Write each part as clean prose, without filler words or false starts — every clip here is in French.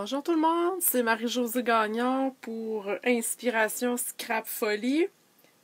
Bonjour tout le monde, c'est Marie-Josée Gagnon pour Inspiration Scrap Folie.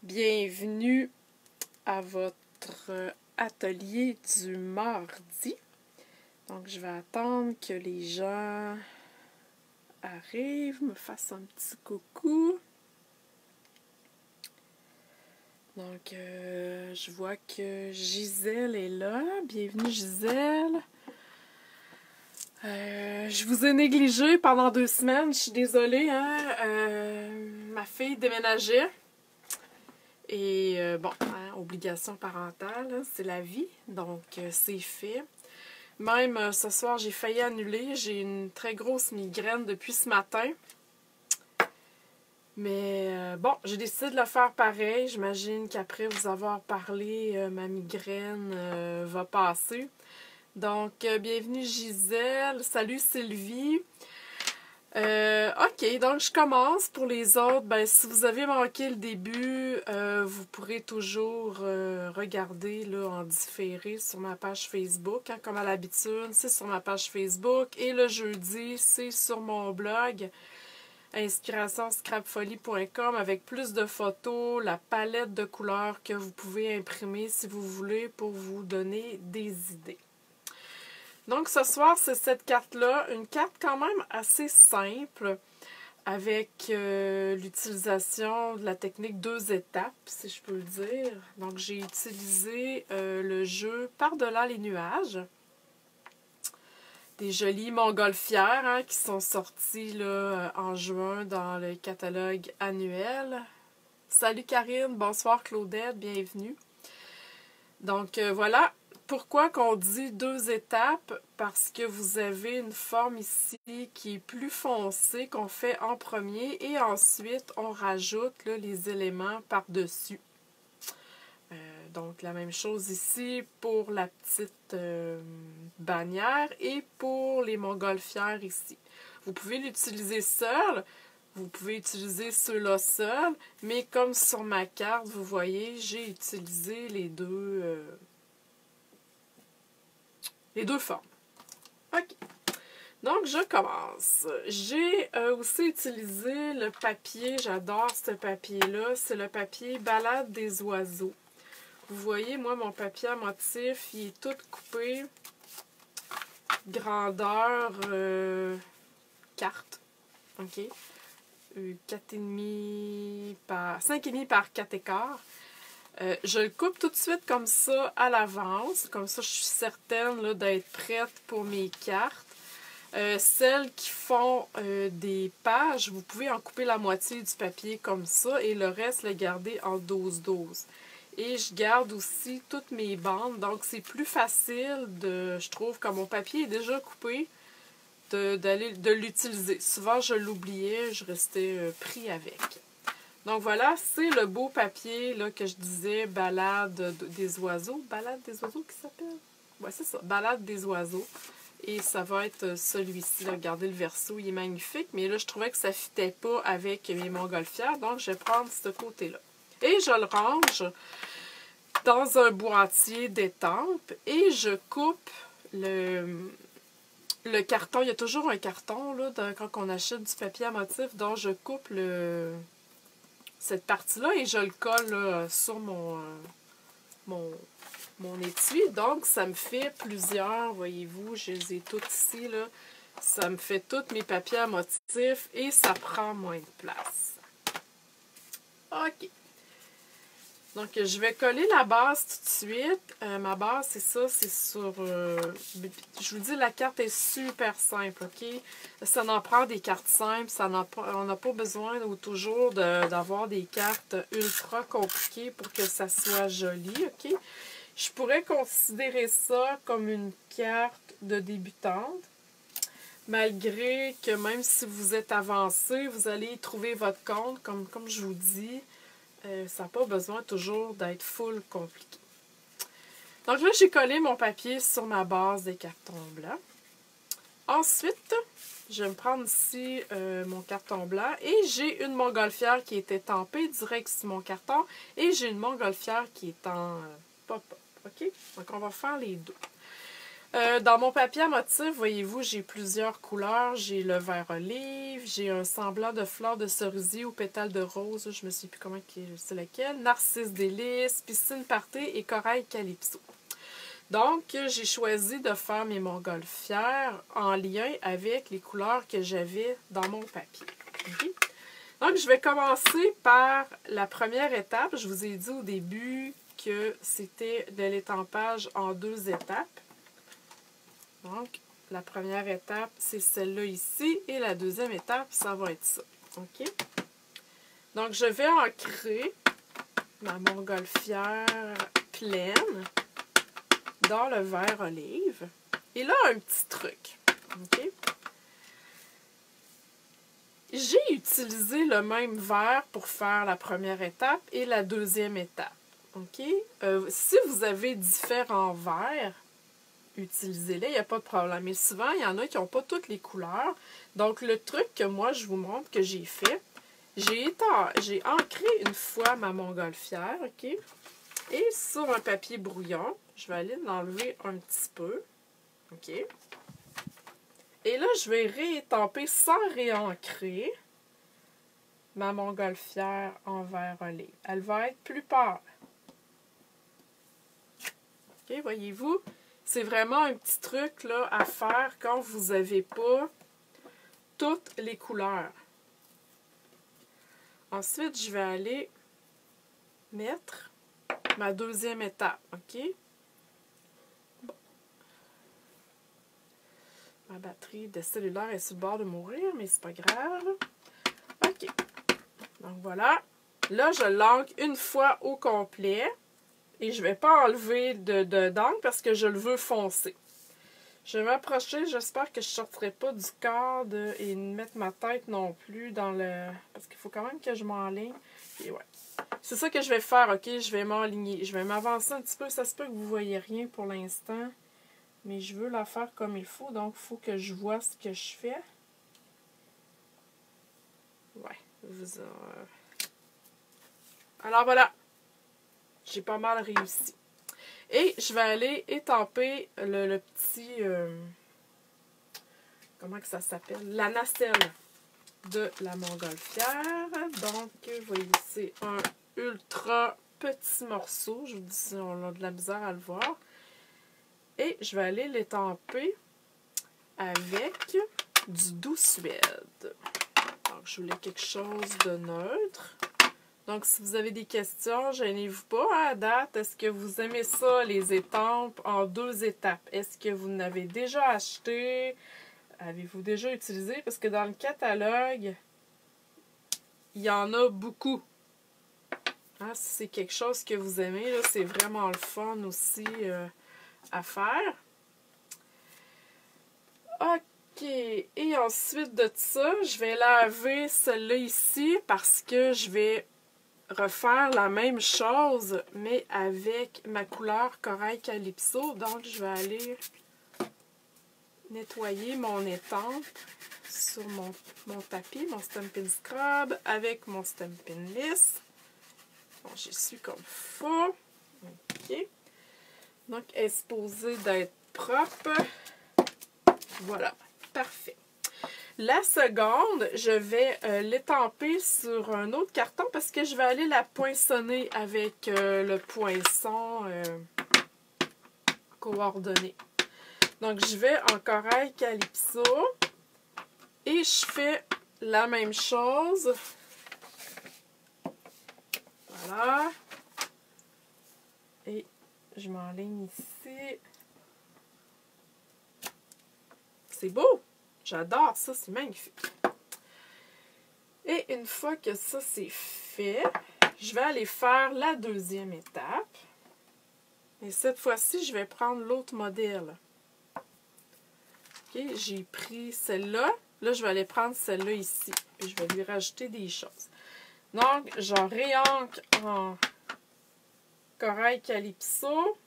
Bienvenue à votre atelier du mardi. Donc je vais attendre que les gens arrivent, me fassent un petit coucou. Donc je vois que Gisèle est là. Bienvenue Gisèle. Je vous ai négligé pendant 2 semaines, je suis désolée, hein? Ma fille déménageait. Et bon, hein, obligation parentale, hein, c'est la vie, donc c'est fait. Même ce soir, j'ai failli annuler, j'ai une très grosse migraine depuis ce matin. Mais bon, j'ai décidé de le faire pareil. J'imagine qu'après vous avoir parlé, ma migraine va passer. Donc, bienvenue Gisèle. Salut Sylvie. OK, donc je commence. Pour les autres, ben, si vous avez manqué le début, vous pourrez toujours regarder là, en différé sur ma page Facebook. Hein, comme à l'habitude, c'est sur ma page Facebook. Et le jeudi, c'est sur mon blog inspirationscrapfolie.com avec plus de photos, la palette de couleurs que vous pouvez imprimer si vous voulez pour vous donner des idées. Donc ce soir, c'est cette carte-là, une carte quand même assez simple avec l'utilisation de la technique 2 étapes, si je peux le dire. Donc j'ai utilisé le jeu Par-delà les nuages. Des jolies montgolfières hein, qui sont sorties là, en juin dans le catalogue annuel. Salut Karine, bonsoir Claudette, bienvenue. Donc voilà. Pourquoi qu'on dit 2 étapes? Parce que vous avez une forme ici qui est plus foncée qu'on fait en premier et ensuite on rajoute là, les éléments par-dessus. Donc la même chose ici pour la petite bannière et pour les montgolfières ici. Vous pouvez l'utiliser seul, vous pouvez utiliser ceux-là seuls, mais comme sur ma carte, vous voyez, j'ai utilisé les deux formes. OK. Donc, je commence. J'ai aussi utilisé le papier. J'adore ce papier-là. C'est le papier Balade des oiseaux. Vous voyez, moi, mon papier à motif, il est tout coupé. Grandeur carte. OK. 4,5 par 5,5 par 4,15. Je le coupe tout de suite comme ça à l'avance. Comme ça, je suis certaine d'être prête pour mes cartes. Celles qui font des pages, vous pouvez en couper la moitié du papier comme ça et le reste, le garder en 12-12. Et je garde aussi toutes mes bandes. Donc, c'est plus facile, je trouve, quand mon papier est déjà coupé, de l'utiliser. Souvent, je l'oubliais, je restais pris avec. Donc voilà, c'est le beau papier là, que je disais, Balade des oiseaux. Balade des oiseaux qui s'appelle? Ouais, c'est ça, Balade des oiseaux. Et ça va être celui-ci. Regardez le verso, il est magnifique. Mais là, je trouvais que ça ne fitait pas avec mes montgolfières. Donc, je vais prendre ce côté-là. Et je le range dans un boîtier d'étampes. Et je coupe le carton. Il y a toujours un carton là, quand on achète du papier à motif. Donc, je coupe cette partie-là et je le colle là, sur mon étui. Donc, ça me fait plusieurs, voyez-vous, je les ai toutes ici, là. Ça me fait tous mes papiers à motif et ça prend moins de place. OK. Donc, je vais coller la base tout de suite. Ma base, c'est ça, c'est sur... je vous dis, la carte est super simple, OK? Ça n'en prend des cartes simples. On n'a pas besoin toujours d'avoir des cartes ultra compliquées pour que ça soit joli, OK? Je pourrais considérer ça comme une carte de débutante. Malgré que même si vous êtes avancé, vous allez trouver votre compte, comme je vous dis. Ça n'a pas besoin toujours d'être full compliqué. Donc là, j'ai collé mon papier sur ma base des cartons blancs. Ensuite, je vais me prendre ici mon carton blanc et j'ai une montgolfière qui est étampée direct sur mon carton et j'ai une montgolfière qui est en pop-up. OK? Donc, on va faire les deux. Dans mon papier à motif, voyez-vous, j'ai plusieurs couleurs. J'ai le vert olive, j'ai un semblant de fleurs de cerisier ou pétales de rose, je me sais plus comment c'est lequel, narcisse délice, piscine party et corail calypso. Donc, j'ai choisi de faire mes montgolfières en lien avec les couleurs que j'avais dans mon papier. Okay? Donc, je vais commencer par la première étape. Je vous ai dit au début que c'était de l'étampage en 2 étapes. Donc, la première étape, c'est celle-là ici. Et la deuxième étape, ça va être ça. OK? Donc, je vais ancrer ma montgolfière pleine dans le vert olive. Et là, un petit truc. OK? J'ai utilisé le même vert pour faire la première étape et la deuxième étape. OK? Si vous avez différents verts, utilisez-les, il n'y a pas de problème. Mais souvent, il y en a qui n'ont pas toutes les couleurs. Donc, le truc que moi, je vous montre que j'ai fait, j'ai ancré une fois ma montgolfière, OK? Et sur un papier brouillon, je vais aller l'enlever un petit peu, OK? Et là, je vais réétamper sans réancrer ma montgolfière en vert olive. Elle va être plus pâle. OK, voyez-vous? C'est vraiment un petit truc là, à faire quand vous n'avez pas toutes les couleurs. Ensuite, je vais aller mettre ma deuxième étape. OK? Bon. Ma batterie de cellulaire est sur le bord de mourir, mais c'est pas grave. OK. Donc voilà. Là, je l'ancre une fois au complet. Et je ne vais pas enlever d'encre parce que je le veux foncer. Je vais m'approcher. J'espère que je ne sortirai pas du cadre et mettre ma tête non plus dans le... Parce qu'il faut quand même que je m'enligne. Et ouais. C'est ça que je vais faire, OK? Je vais m'enligner. Je vais m'avancer un petit peu. Ça se peut que vous ne voyez rien pour l'instant. Mais je veux la faire comme il faut. Donc, il faut que je vois ce que je fais. Ouais. Alors, voilà. J'ai pas mal réussi. Et je vais aller étamper le petit... comment que ça s'appelle? La nacelle de la montgolfière. Donc, vous voyez, c'est un ultra petit morceau. Je vous dis, on a de la misère à le voir. Et je vais aller l'étamper avec du doux suède. Donc, je voulais quelque chose de neutre. Donc, si vous avez des questions, gênez-vous pas à date. Est-ce que vous aimez ça, les étampes en 2 étapes? Est-ce que vous n'avez déjà acheté? Avez-vous déjà utilisé? Parce que dans le catalogue, il y en a beaucoup. Hein, si c'est quelque chose que vous aimez, c'est vraiment le fun aussi à faire. OK. Et ensuite de ça, je vais laver celle-là ici parce que je vais refaire la même chose, mais avec ma couleur corail calypso. Donc, je vais aller nettoyer mon étampe sur mon tapis, mon Stampin' Scrub, avec mon Stampin' Lisse. Bon, j'essuie comme il faut. OK. Donc, elle est supposée d'être propre. Voilà. Parfait. La seconde, je vais l'étamper sur un autre carton parce que je vais aller la poinçonner avec le poinçon coordonné. Donc, je vais en corail calypso et je fais la même chose. Voilà. Et je m'enligne ici. C'est beau! J'adore ça, c'est magnifique. Et une fois que ça c'est fait, je vais aller faire la deuxième étape. Et cette fois-ci, je vais prendre l'autre modèle. OK, j'ai pris celle-là. Là, je vais aller prendre celle-là ici. Puis je vais lui rajouter des choses. Donc, j'en réancre en corail calypso.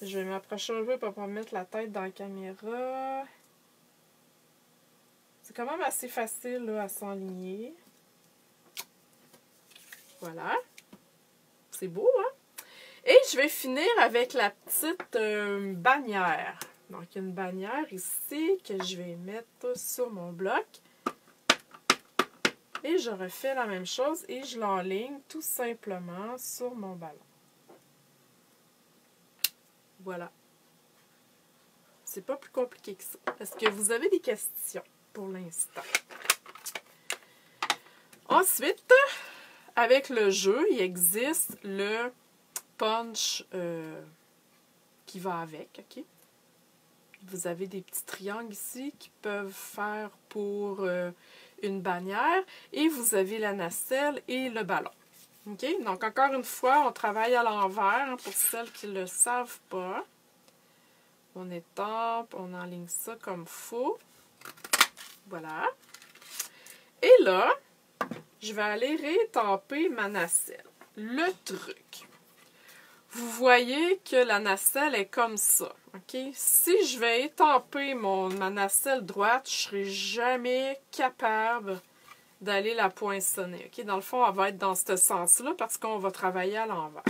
Je vais m'approcher un peu pour pas mettre la tête dans la caméra. C'est quand même assez facile là, à s'enligner. Voilà. C'est beau, hein? Et je vais finir avec la petite bannière. Donc, il y a une bannière ici que je vais mettre sur mon bloc. Et je refais la même chose et je l'enligne tout simplement sur mon ballon. Voilà. C'est pas plus compliqué que ça. Est-ce que vous avez des questions pour l'instant? Ensuite, avec le jeu, il existe le punch qui va avec, ok? Vous avez des petits triangles ici qui peuvent faire pour une bannière et vous avez la nacelle et le ballon. Ok? Donc, encore une fois, on travaille à l'envers hein, pour celles qui ne le savent pas. On étampe, on enligne ça comme faut. Voilà. Et là, je vais aller réétamper ma nacelle. Le truc, vous voyez que la nacelle est comme ça. Ok? Si je vais étamper ma nacelle droite, je ne serai jamais capable d'aller la poinçonner. Okay? Dans le fond, elle va être dans ce sens-là parce qu'on va travailler à l'envers.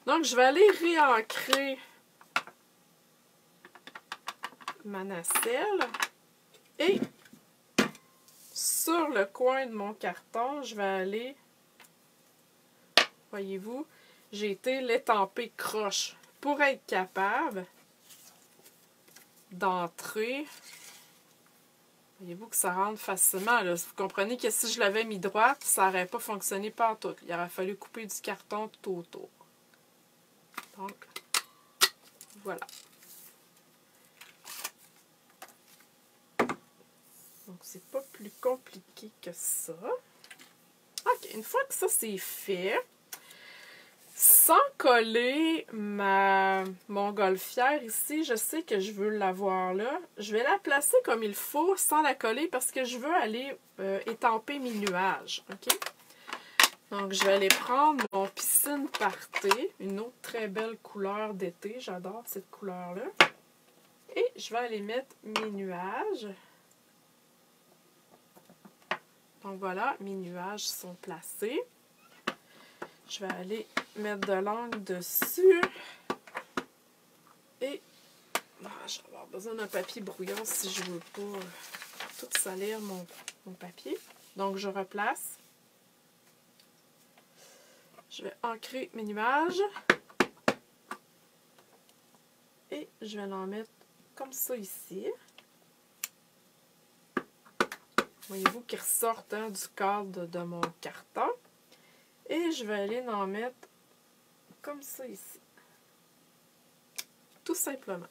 Donc, je vais aller réancrer ma nacelle et sur le coin de mon carton, je vais aller, voyez-vous, j'ai été l'étamper croche pour être capable d'entrer. Voyez-vous que ça rentre facilement. Là. Vous comprenez que si je l'avais mis droite, ça n'aurait pas fonctionné partout. Il aurait fallu couper du carton tout autour. Donc, voilà. Donc, c'est pas plus compliqué que ça. OK, une fois que ça c'est fait, sans coller ma montgolfière ici, je sais que je veux l'avoir là. Je vais la placer comme il faut sans la coller parce que je veux aller étamper mes nuages. OK? Donc, je vais aller prendre mon piscine party, une autre très belle couleur d'été. J'adore cette couleur-là. Et je vais aller mettre mes nuages. Donc voilà, mes nuages sont placés. Je vais aller mettre de l'encre dessus. Et je vais avoir besoin d'un papier brouillon si je ne veux pas tout salir mon papier. Donc je replace. Je vais ancrer mes nuages. Et je vais l'en mettre comme ça ici. Voyez-vous qu'ils ressortent hein, du cadre de mon carton. Et je vais aller en mettre comme ça ici. Tout simplement.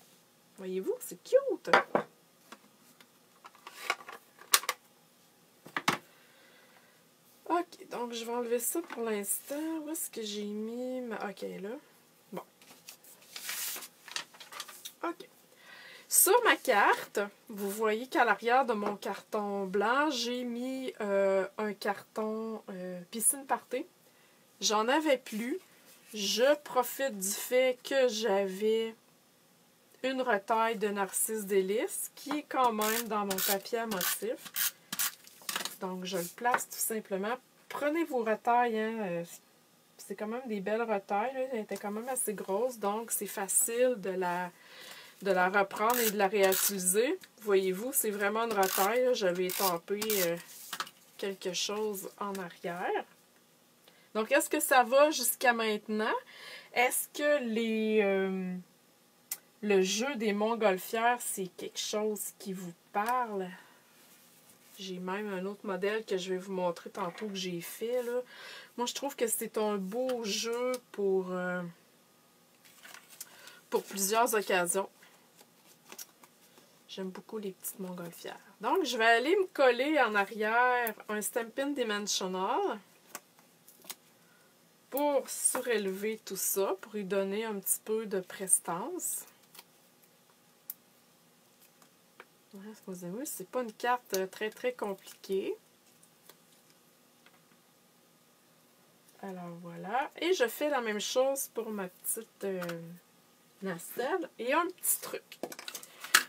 Voyez-vous, c'est cute! Ok, donc je vais enlever ça pour l'instant. Où est-ce que j'ai mis ma... Ok, là. Bon. Ok. Sur ma carte, vous voyez qu'à l'arrière de mon carton blanc, j'ai mis un carton piscine party. J'en avais plus. Je profite du fait que j'avais une retaille de Narcisse Délice qui est quand même dans mon papier à motif. Donc, je le place tout simplement. Prenez vos retailles. Hein, c'est quand même des belles retailles. Là. Elle était quand même assez grosse. Donc, c'est facile de la reprendre et de la réutiliser. Voyez-vous, c'est vraiment une retaille. J'avais étampé quelque chose en arrière. Donc, est-ce que ça va jusqu'à maintenant? Est-ce que le jeu des montgolfières, c'est quelque chose qui vous parle? J'ai même un autre modèle que je vais vous montrer tantôt que j'ai fait. Là. Moi, je trouve que c'est un beau jeu pour plusieurs occasions. J'aime beaucoup les petites montgolfières. Donc, je vais aller me coller en arrière un Stampin' Dimensional pour surélever tout ça, pour lui donner un petit peu de prestance. Excusez-moi, c'est pas une carte très très compliquée. Alors voilà. Et je fais la même chose pour ma petite nacelle. Et un petit truc.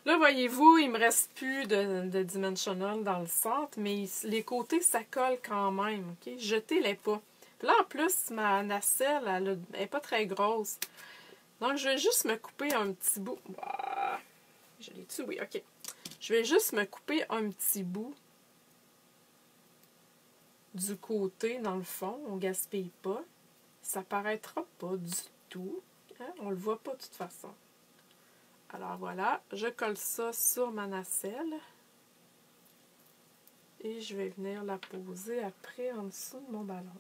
Là, voyez-vous, il ne me reste plus de Dimensional dans le centre, mais les côtés, ça colle quand même. Okay? Jetez-les pas. Puis là, en plus, ma nacelle, elle n'est pas très grosse. Donc, je vais juste me couper un petit bout. Ah, je l'ai tué, oui, ok. Je vais juste me couper un petit bout du côté, dans le fond. On ne gaspille pas. Ça paraîtra pas du tout. Hein? On le voit pas de toute façon. Alors voilà, je colle ça sur ma nacelle. Et je vais venir la poser après en dessous de mon ballon.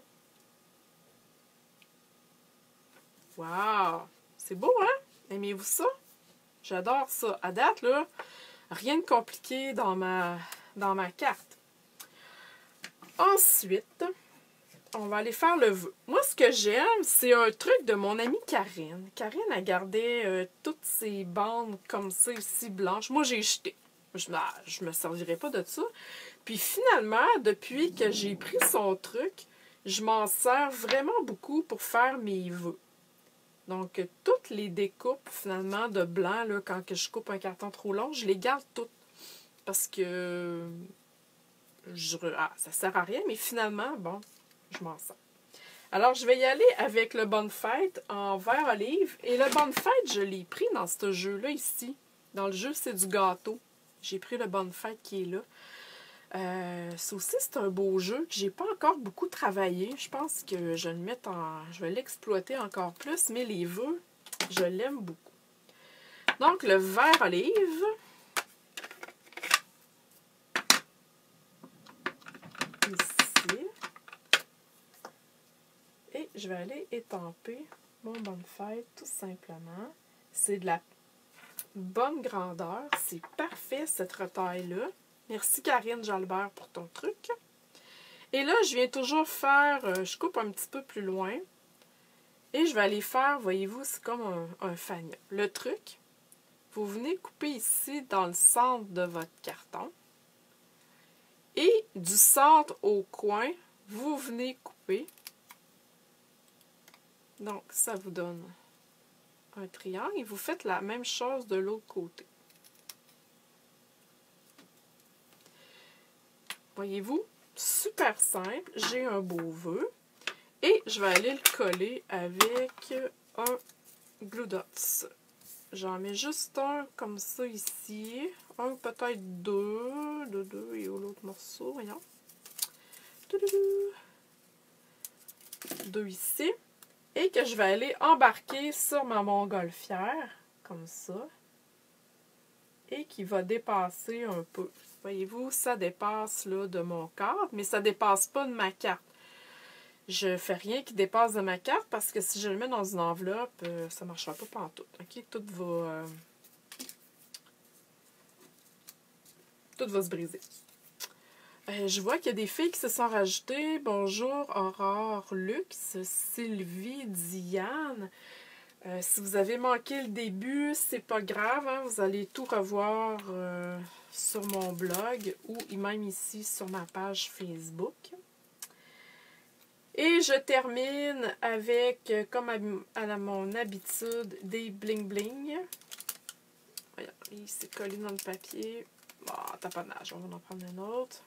Wow! C'est beau, hein? Aimez-vous ça? J'adore ça. À date, là, rien de compliqué dans ma carte. Ensuite, on va aller faire le vœu. Moi, ce que j'aime, c'est un truc de mon amie Karine. Karine a gardé toutes ces bandes comme ça ici, blanches. Moi, j'ai jeté. Je me servirai pas de ça. Puis finalement, depuis que j'ai pris son truc, je m'en sers vraiment beaucoup pour faire mes vœux. Donc, toutes les découpes, finalement, de blanc, là, quand je coupe un carton trop long, je les garde toutes. Parce que ça sert à rien, mais finalement, bon, je m'en sers. Alors, je vais y aller avec le Bonne Fête en vert olive. Et le Bonne Fête, je l'ai pris dans ce jeu-là ici. Dans le jeu, c'est du gâteau. J'ai pris le Bonne Fête qui est là. Ça aussi, c'est un beau jeu que j'ai pas encore beaucoup travaillé. Je pense que je vais l'exploiter encore plus, mais les vœux, je l'aime beaucoup. Donc, le vert olive. Ici. Et je vais aller étamper mon Bonne Fête, tout simplement. C'est de la bonne grandeur. C'est parfait, cette retaille-là. Merci Karine Jalbert pour ton truc. Et là, je viens toujours faire, je coupe un petit peu plus loin. Et je vais aller faire, voyez-vous, c'est comme un fanion. Le truc, vous venez couper ici dans le centre de votre carton. Et du centre au coin, vous venez couper. Donc, ça vous donne un triangle. Et vous faites la même chose de l'autre côté. Voyez-vous, super simple. J'ai un beau vœu. Et je vais aller le coller avec un Glue Dots. J'en mets juste un comme ça ici. Un, peut-être deux. Deux. Et où l'autre morceau, voyons. Deux ici. Et que je vais aller embarquer sur ma montgolfière. Comme ça. Et qui va dépasser un peu. Voyez-vous, ça dépasse là, de mon cadre, mais ça ne dépasse pas de ma carte. Je ne fais rien qui dépasse de ma carte parce que si je le mets dans une enveloppe, ça ne marchera pas pantoute. OK? Tout va se briser. Je vois qu'il y a des filles qui se sont rajoutées. Bonjour, Aurore, Luxe, Sylvie, Diane. Si vous avez manqué le début, c'est pas grave. Hein? Vous allez tout revoir sur mon blog ou même ici sur ma page Facebook. Et je termine avec, comme à mon habitude, des bling-bling. Voyons, il s'est collé dans le papier. Bon, taponnage, on va en prendre un autre.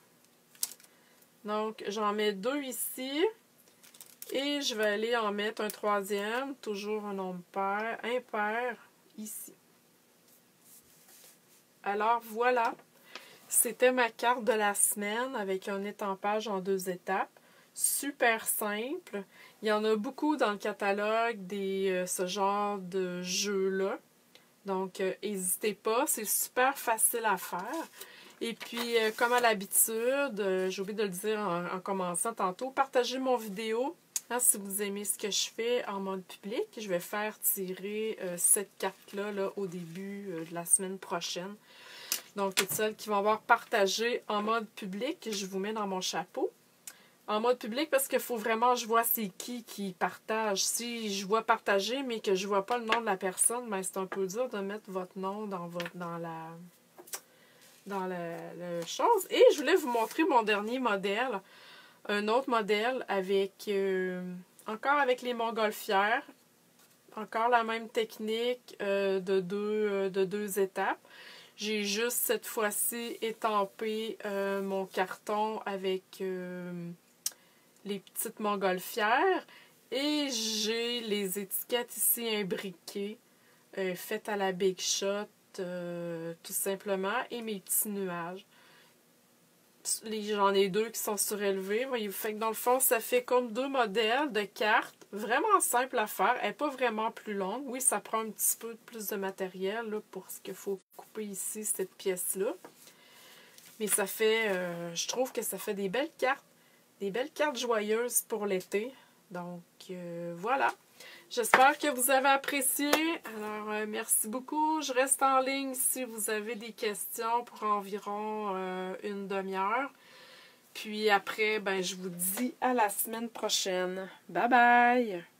Donc, j'en mets deux ici. Et je vais aller en mettre un troisième, toujours un nombre impair, ici. Alors, voilà. C'était ma carte de la semaine avec un étampage en 2 étapes. Super simple. Il y en a beaucoup dans le catalogue ce genre de jeux-là. Donc, n'hésitez pas. C'est super facile à faire. Et puis, comme à l'habitude, j'ai oublié de le dire en commençant tantôt, partagez mon vidéo. Hein, si vous aimez ce que je fais en mode public, je vais faire tirer cette carte-là là, au début de la semaine prochaine. Donc, toutes celles qui vont avoir partagé en mode public, je vous mets dans mon chapeau. En mode public, parce qu'il faut vraiment que je vois c'est qui partage. Si je vois partager, mais que je ne vois pas le nom de la personne, ben c'est un peu dur de mettre votre nom dans la chose. Et je voulais vous montrer mon dernier modèle. Un autre modèle avec encore avec les montgolfières. Encore la même technique de deux étapes. J'ai juste cette fois-ci étampé mon carton avec les petites montgolfières. Et j'ai les étiquettes ici imbriquées faites à la Big Shot, tout simplement, et mes petits nuages. J'en ai deux qui sont surélevés. Voyez, fait que dans le fond, ça fait comme deux modèles de cartes. Vraiment simple à faire. Elle n'est pas vraiment plus longue. Oui, ça prend un petit peu plus de matériel là, pour ce qu'il faut couper ici, cette pièce-là. Mais ça fait, je trouve que ça fait des belles cartes. Des belles cartes joyeuses pour l'été. Donc, voilà. J'espère que vous avez apprécié. Alors, merci beaucoup. Je reste en ligne si vous avez des questions pour environ une demi-heure. Puis après, ben, je vous dis à la semaine prochaine. Bye bye!